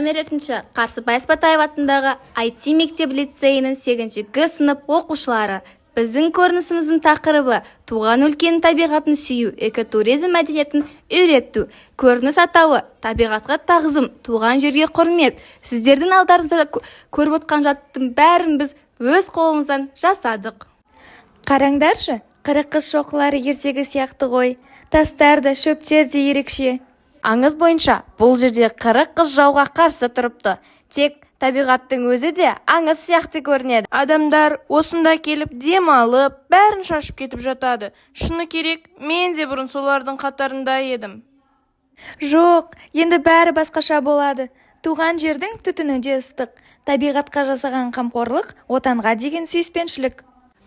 номер 2 Қарсыбай Спатаев атындағы IT мектеп лицейінің 8-ші сынып оқушылары. Біздің көрінісіміздің тақырыбы туған өлкенің табиғатын сүю, экотуризм мәдениетін үйрету. Көрініс атауы табиғатқа тағзым, туған жерге құрмет. Сіздердің алдарыңызда көріп отқан жаттың бәрін біз өз қолымыздан жасадық. Қараңдаршы, қырық қыз шоқылары ертегі сияқты ғой. Тастар да, шөптер де ерекше. Аңыз бойынша бұл жерде 40 қыз жауға қарсы тұрыпты. Тек табиғаттың өзі де аңыз сияқты көрінеді. Адамдар осында келіп дем алып, бәрін шашып кетіп жатады. Шыны керек, мен де бұрын солардың қатарында едім. Жоқ, енді бәрі басқаша болады. Туған жердің түтіні де ыстық. Табиғатқа жасаған қамқорлық, отанға деген сүйіспеншілік.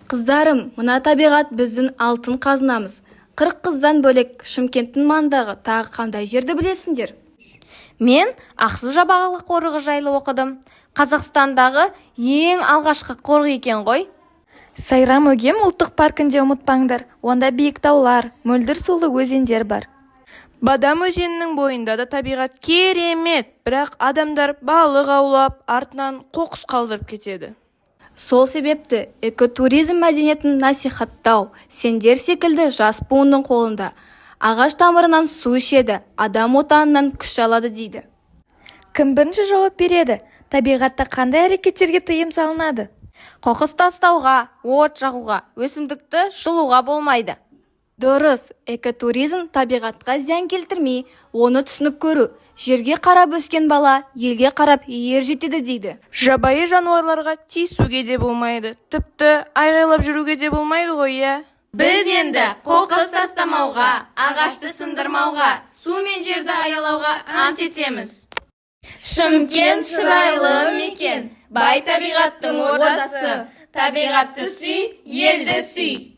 Қыздарым, мына табиғат біздің алтын қазынамыз. 40 қыздан бөлек Шымкенттің маңындағы тағы қандай жерді білесіңдер? Мен Ақсу-Жабағылы қорығы жайлы оқыдым. Қазақстандағы ең алғашқы қорық екен ғой. Сайрам-Өгем ұлттық паркінде ұмытпаңдар. Онда биік таулар, мөлдір сулы өзендер бар. Бадам өзенінің бойында да табиғат керемет, бірақ адамдар балық аулап, артынан қоқыс қалдырып кетеді. Сол себепті экотуризм мәдениетін насихаттау сендер секілді жас буынның қолында. Ағаш тамырынан су ішеді, адам отанынан күш алады дейді. Кім бірінші жауап береді? Табиғатта қандай әрекеттерге тыйым салынады? Қоқыс тастауға, от жағуға, өсімдікті жұлуға болмайды. Дұрыс, экотуризм табиғатқа зиян келтірмей, оны түсініп көру. Жерге қарап өскен бала, елге қарап ер жетеді дейді. Жабайы жануарларға тиісуге де болмайды. Тіпті айғайлап жүруге де болмайды ғой, иә? Біз енді қоқыс тастамауға, ағашты сындырмауға, су мен жерді аялауға ант етеміз. Шымкент шырайлы мекен, бай табиғаттың ордасы. Табиғатты сүй, елді сүй.